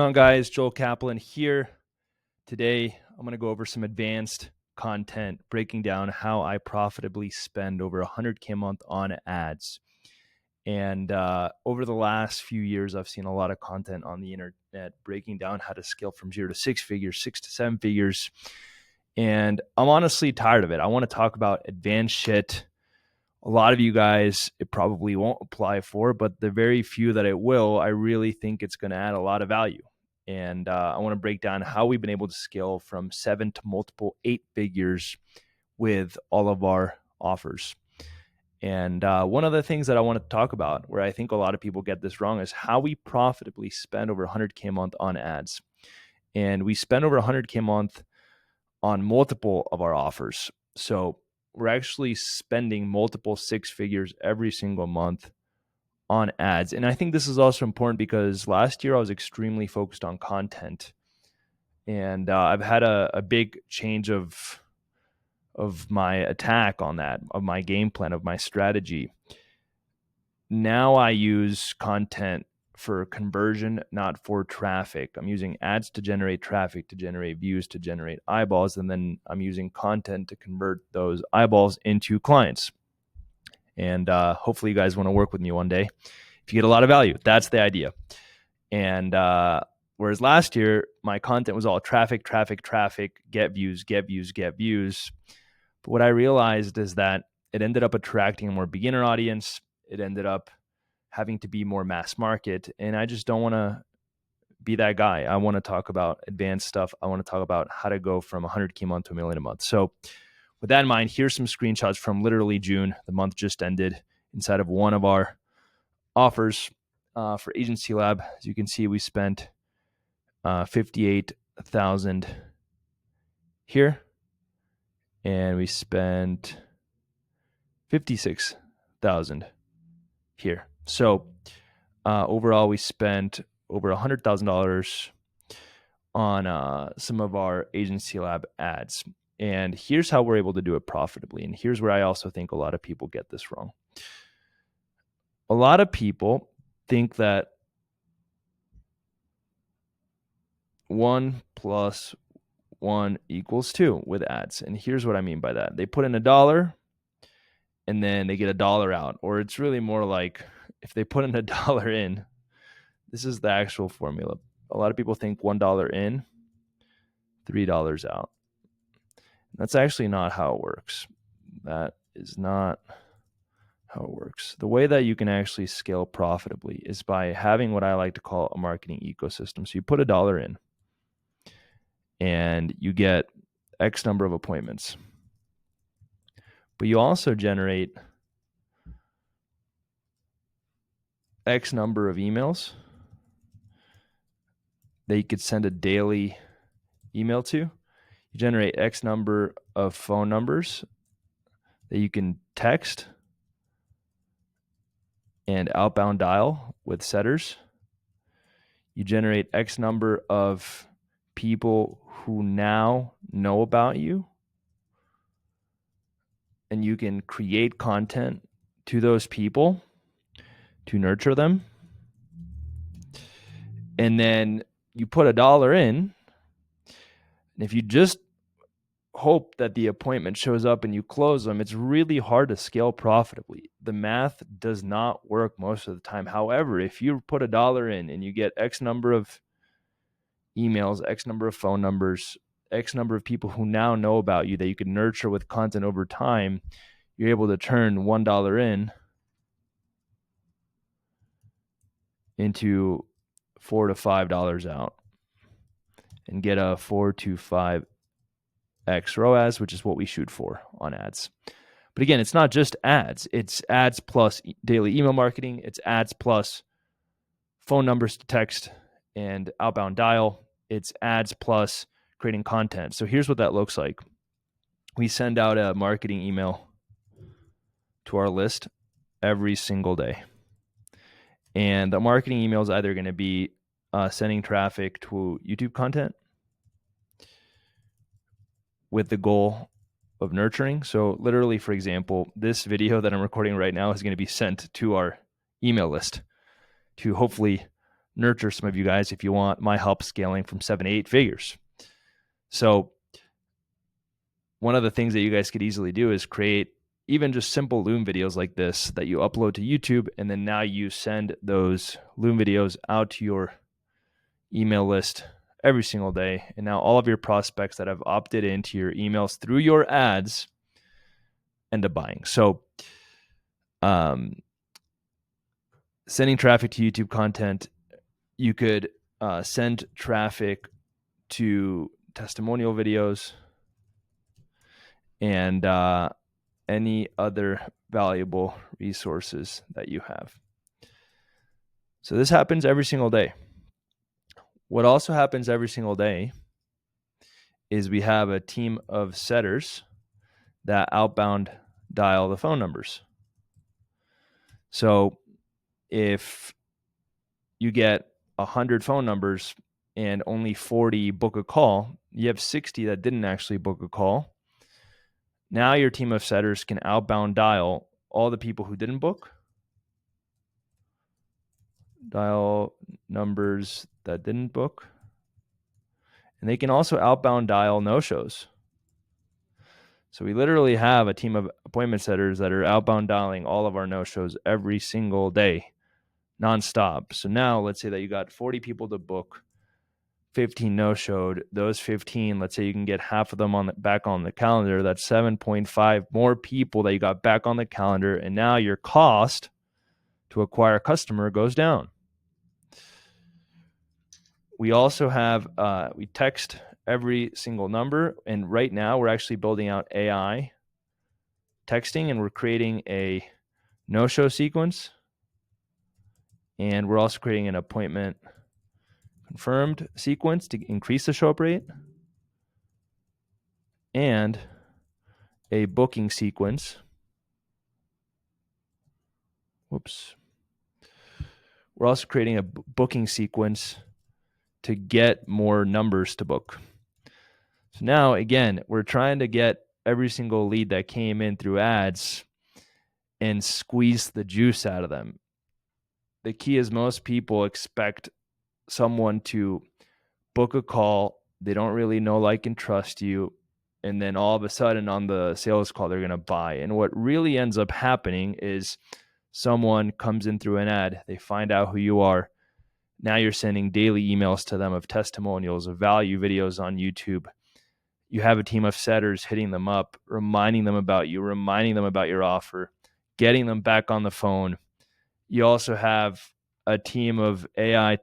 Hello guys, Joel Kaplan here. Today I'm going to go over some advanced content breaking down how I profitably spend over 100K a month on ads. And over the last few years, I've seen a lot of content on the internet breaking down how to scale from 0 to 6 figures, 6 to 7 figures. And I'm honestly tired of it. I want to talk about advanced shit. A lot of you guys, it probably won't apply for, but the very few that it will, I really think it's going to add a lot of value. And I want to break down how we've been able to scale from 7 to multiple 8 figures with all of our offers. And one of the things that I want to talk about, where I think a lot of people get this wrong, is how we profitably spend over 100K a month on ads. And we spend over 100K a month on multiple of our offers. So we're actually spending multiple 6 figures every single month on ads. And I think this is also important because last year I was extremely focused on content. And I've had a big change of my attack on that, of my game plan, of my strategy. Now I use content for conversion, not for traffic. I'm using ads to generate traffic, to generate views, to generate eyeballs, and then I'm using content to convert those eyeballs into clients. And hopefully you guys want to work with me one day if you get a lot of value. That's the idea. And whereas last year, my content was all traffic, get views. But what I realized is that it ended up attracting a more beginner audience. It ended up having to be more mass market. And I just don't want to be that guy. I want to talk about advanced stuff. I want to talk about how to go from 100K a month to $1 million a month. So with that in mind, here's some screenshots from literally June. The month just ended inside of one of our offers for Agency Lab. As you can see, we spent 58,000 here, and we spent 56,000 here. So overall, we spent over $100,000 on some of our Agency Lab ads. And here's how we're able to do it profitably. And here's where I also think a lot of people get this wrong. A lot of people think that 1 + 1 = 2 with ads. And here's what I mean by that. They put in $1 and then they get $1 out. Or it's really more like if they put in $1 in, this is the actual formula. A lot of people think $1 in, $3 out. That's actually not how it works. That is not how it works. The way that you can actually scale profitably is by having what I like to call a marketing ecosystem. So you put $1 in and you get X number of appointments. But you also generate X number of emails that you could send a daily email to. You generate X number of phone numbers that you can text and outbound dial with setters. You generate X number of people who now know about you, and you can create content to those people to nurture them. And then you put $1 in, and if you just hope that the appointment shows up and you close them, it's really hard to scale profitably. The math does not work most of the time. However, if you put $1 in and you get X number of emails, X number of phone numbers, X number of people who now know about you that you can nurture with content over time, you're able to turn $1 in into $4 to $5 out and get a 4 to 5x ROAS, which is what we shoot for on ads. But again, it's not just ads. It's ads plus daily email marketing. It's ads plus phone numbers to text and outbound dial. It's ads plus creating content. So here's what that looks like. We send out a marketing email to our list every single day. And the marketing email is either going to be sending traffic to YouTube content with the goal of nurturing. So literally, for example, this video that I'm recording right now is going to be sent to our email list to hopefully nurture some of you guys if you want my help scaling from 7 to 8 figures. So one of the things that you guys could easily do is create even just simple Loom videos like this that you upload to YouTube, and then now you send those Loom videos out to your email list every single day. And now all of your prospects that have opted into your emails through your ads end up buying. So sending traffic to YouTube content, you could send traffic to testimonial videos and any other valuable resources that you have. So this happens every single day. What also happens every single day is we have a team of setters that outbound dial the phone numbers. So if you get 100 phone numbers and only 40 book a call, you have 60 that didn't actually book a call. Now your team of setters can outbound dial all the people who didn't book, dial numbers that didn't book, and they can also outbound dial no-shows. So we literally have a team of appointment setters that are outbound dialing all of our no-shows every single day, nonstop. So now let's say that you got 40 people to book, 15 no-showed. Those 15, let's say you can get half of them back on the calendar. That's 7.5 more people that you got back on the calendar. And now your cost to acquire a customer goes down. We also have, we text every single number. And right now we're actually building out AI texting, and we're creating a no-show sequence. And we're also creating an appointment confirmed sequence to increase the show-up rate, and a booking sequence. Whoops. We're also creating a booking sequence to get more numbers to book. So now, again, we're trying to get every single lead that came in through ads and squeeze the juice out of them. The key is most people expect someone to book a call. They don't really know, like, and trust you. And then all of a sudden on the sales call, they're going to buy. And what really ends up happening is someone comes in through an ad. They find out who you are. Now you're sending daily emails to them of testimonials, of value videos on YouTube. You have a team of setters hitting them up, reminding them about you, reminding them about your offer, getting them back on the phone. You also have a team of AI.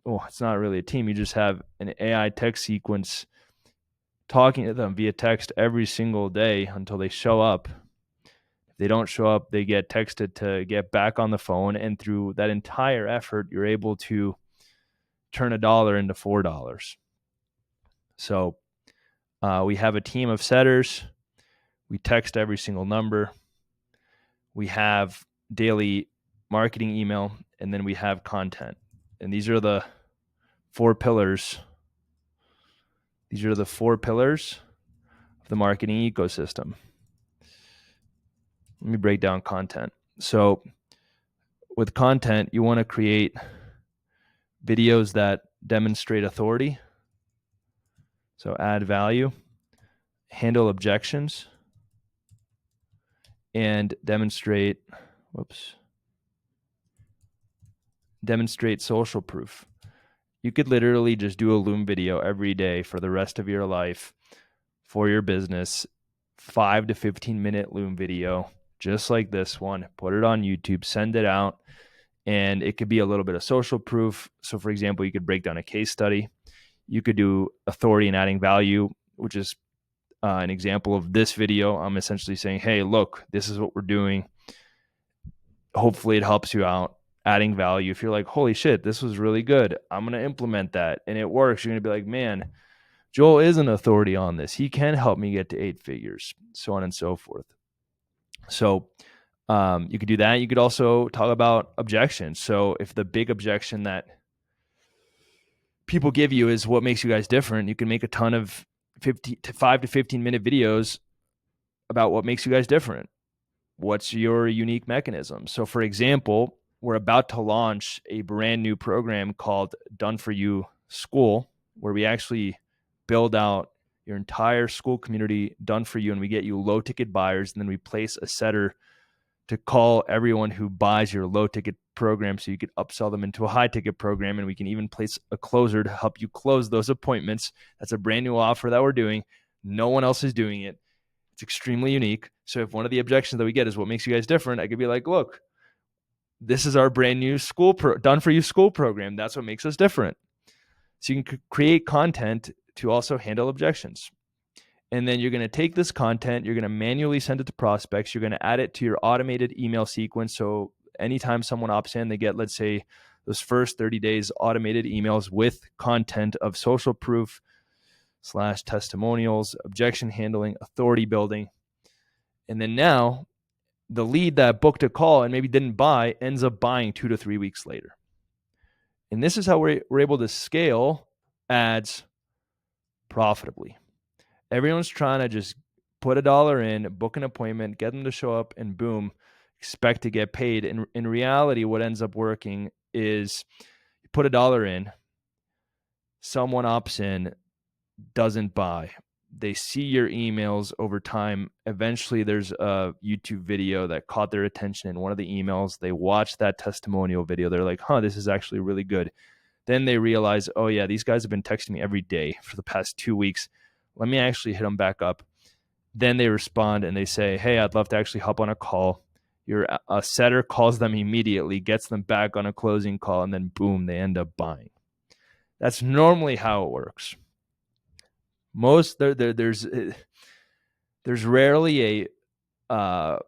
Well, it's not really a team. You just have an AI text sequence talking to them via text every single day until they show up. If they don't show up, they get texted to get back on the phone. And through that entire effort, you're able to turn $1 into $4. So we have a team of setters. We text every single number. We have daily marketing email, and then we have content. And these are the 4 pillars. These are the 4 pillars of the marketing ecosystem. Let me break down content. So with content, you want to create videos that demonstrate authority. So add value, handle objections, and demonstrate social proof. You could literally just do a Loom video every day for the rest of your life for your business, 5 to 15 minute Loom video, just like this one. Put it on YouTube, send it out, and it could be a little bit of social proof. So for example, you could break down a case study. You could do authority and adding value, which is an example of this video. I'm essentially saying, hey, look, this is what we're doing. Hopefully it helps you out. Adding value. If you're like, holy shit, this was really good, I'm going to implement that, and it works, you're going to be like, man, Joel is an authority on this. He can help me get to 8 figures, so on and so forth. So you could do that. You could also talk about objections. So if the big objection that people give you is what makes you guys different, you can make a ton of 5 to 15 minute videos about what makes you guys different. What's your unique mechanism? So for example, we're about to launch a brand new program called Done For You School, where we actually build out your entire school community done for you, and we get you low ticket buyers, and then we place a setter to call everyone who buys your low ticket program so you could upsell them into a high ticket program, and we can even place a closer to help you close those appointments. That's a brand new offer that we're doing. No one else is doing it. It's extremely unique. So if one of the objections that we get is what makes you guys different, I could be like, look, this is our brand new Done For You school program. That's what makes us different. So you can create content to also handle objections. And then you're going to take this content, you're going to manually send it to prospects, you're going to add it to your automated email sequence. So anytime someone opts in, they get, let's say, those first 30 days automated emails with content of social proof / testimonials, objection handling, authority building. And then now the lead that booked a call and maybe didn't buy ends up buying 2 to 3 weeks later. And this is how we're able to scale ads profitably. Everyone's trying to just put $1 in, book an appointment, get them to show up, and boom, expect to get paid. And in reality, what ends up working is you put $1 in, someone opts in, doesn't buy. They see your emails over time. Eventually, there's a YouTube video that caught their attention in one of the emails. They watch that testimonial video. They're like, this is actually really good. Then they realize, oh yeah, these guys have been texting me every day for the past 2 weeks. Let me actually hit them back up. Then they respond and they say, hey, I'd love to actually hop on a call. A setter calls them immediately, gets them back on a closing call, and then boom, they end up buying. That's normally how it works. There's rarely a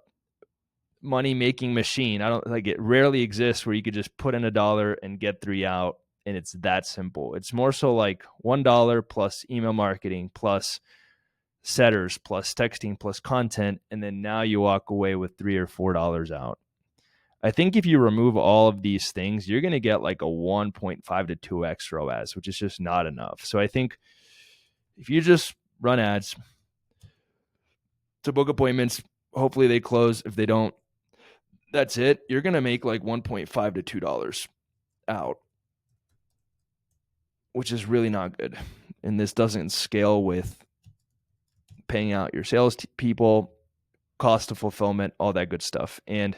money making machine. It rarely exists where you could just put in $1 and get 3 out, and it's that simple. It's more so like $1 plus email marketing plus setters plus texting plus content, and then now you walk away with $3 or $4 out. I think if you remove all of these things, you're going to get like a 1.5 to 2x ROAS, which is just not enough. So I think if you just run ads to book appointments, hopefully they close. If they don't, that's it. You're going to make like $1.5 to $2 out, which is really not good. And this doesn't scale with paying out your sales people, cost of fulfillment, all that good stuff. And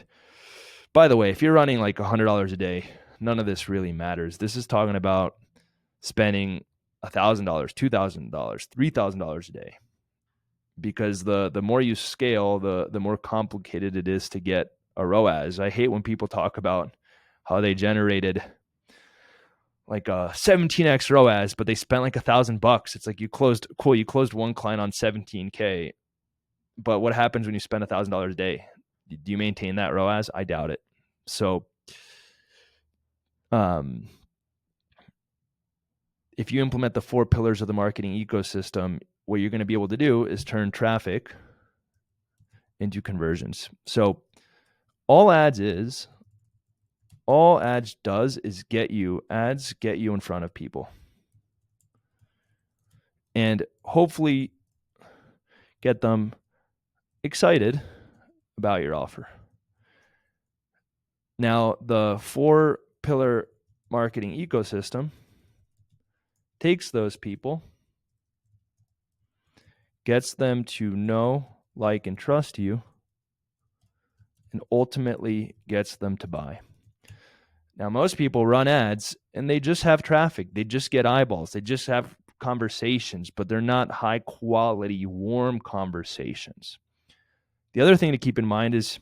by the way, if you're running like $100 a day, none of this really matters. This is talking about spending $1,000, $2,000, $3,000 a day. Because the more you scale, the more complicated it is to get a ROAS. I hate when people talk about how they generated like a 17x ROAS, but they spent like $1,000. It's like you closed one client on 17K. But what happens when you spend $1,000 a day? Do you maintain that ROAS? I doubt it. So, if you implement the 4 pillars of the marketing ecosystem, what you're going to be able to do is turn traffic into conversions. So all ads does is get you in front of people and hopefully get them excited about your offer. Now, the 4-pillar marketing ecosystem takes those people, gets them to know, like, and trust you, and ultimately gets them to buy. Now, most people run ads and they just have traffic. They just get eyeballs. They just have conversations, but they're not high quality, warm conversations. The other thing to keep in mind is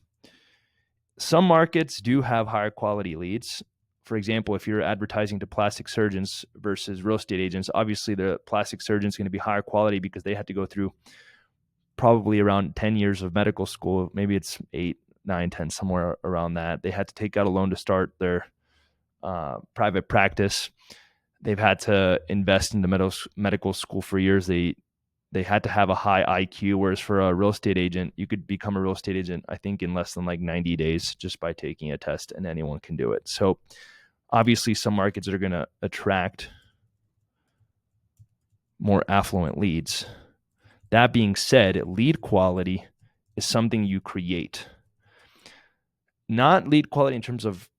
some markets do have higher quality leads. For example, if you're advertising to plastic surgeons versus real estate agents, obviously the plastic surgeon is going to be higher quality because they had to go through probably around 10 years of medical school. Maybe it's 8, 9, 10, somewhere around that. They had to take out a loan to start their private practice. They've had to invest in the medical school for years. They had to have a high IQ, whereas for a real estate agent, you could become a real estate agent, I think, in less than like 90 days just by taking a test, and anyone can do it. So obviously some markets are going to attract more affluent leads. That being said, lead quality is something you create. Not lead quality in terms of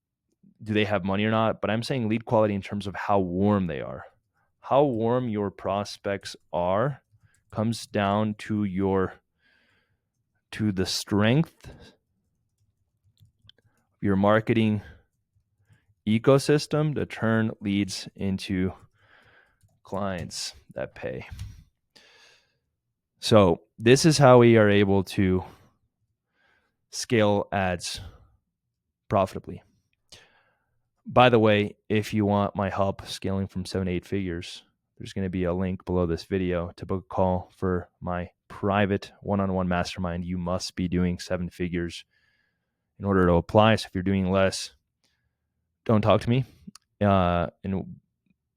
do they have money or not, but I'm saying lead quality in terms of how warm they are. How warm your prospects are comes down to the strength of your marketing ecosystem to turn leads into clients that pay. So this is how we are able to scale ads profitably. By the way, if you want my help scaling from 7 to 8 figures, there's going to be a link below this video to book a call for my private one-on-one mastermind. You must be doing 7 figures in order to apply. So if you're doing less, don't talk to me. And I'm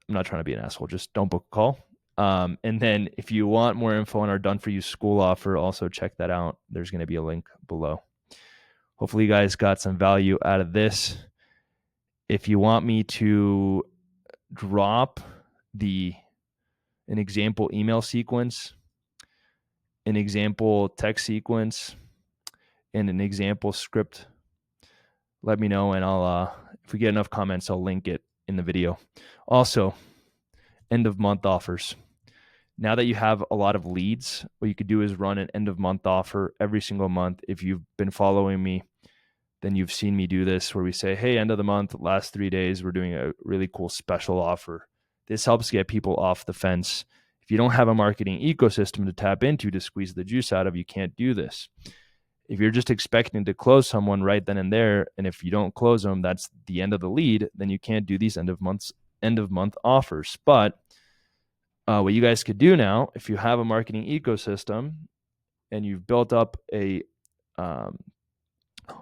not trying to be an asshole. Just don't book a call. And then if you want more info on our Done For You school offer, also check that out. There's going to be a link below. Hopefully you guys got some value out of this. If you want me to drop an example email sequence, an example text sequence, and an example script, let me know, and I'll if we get enough comments, I'll link it in the video. Also, end of month offers. Now that you have a lot of leads, what you could do is run an end of month offer every single month. If you've been following me, then you've seen me do this where we say, hey, end of the month, last 3 days, we're doing a really cool special offer. This helps get people off the fence. If you don't have a marketing ecosystem to tap into to squeeze the juice out of, you can't do this. If you're just expecting to close someone right then and there, and if you don't close them, that's the end of the lead, then you can't do these end of month offers. But what you guys could do now, if you have a marketing ecosystem and you've built up a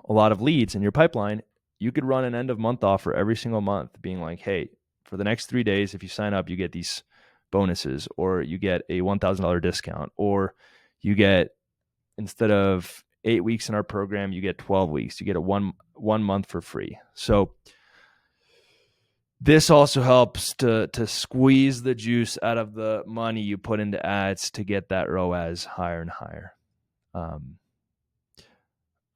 lot of leads in your pipeline, you could run an end of month offer every single month, being like, hey, for the next 3 days, if you sign up, you get these bonuses, or you get a $1,000 discount, or you get, instead of 8 weeks in our program, you get 12 weeks. You get a one month for free. So this also helps to squeeze the juice out of the money you put into ads to get that ROAS higher and higher. All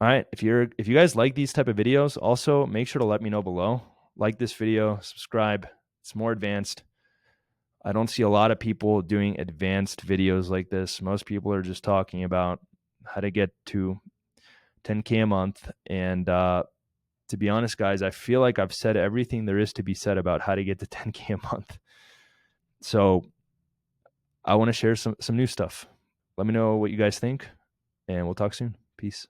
right. If you guys like these type of videos, also make sure to let me know below. Like this video, subscribe. It's more advanced. I don't see a lot of people doing advanced videos like this. Most people are just talking about how to get to 10K a month. And to be honest, guys, I feel like I've said everything there is to be said about how to get to 10K a month. So I want to share some new stuff. Let me know what you guys think, and we'll talk soon. Peace.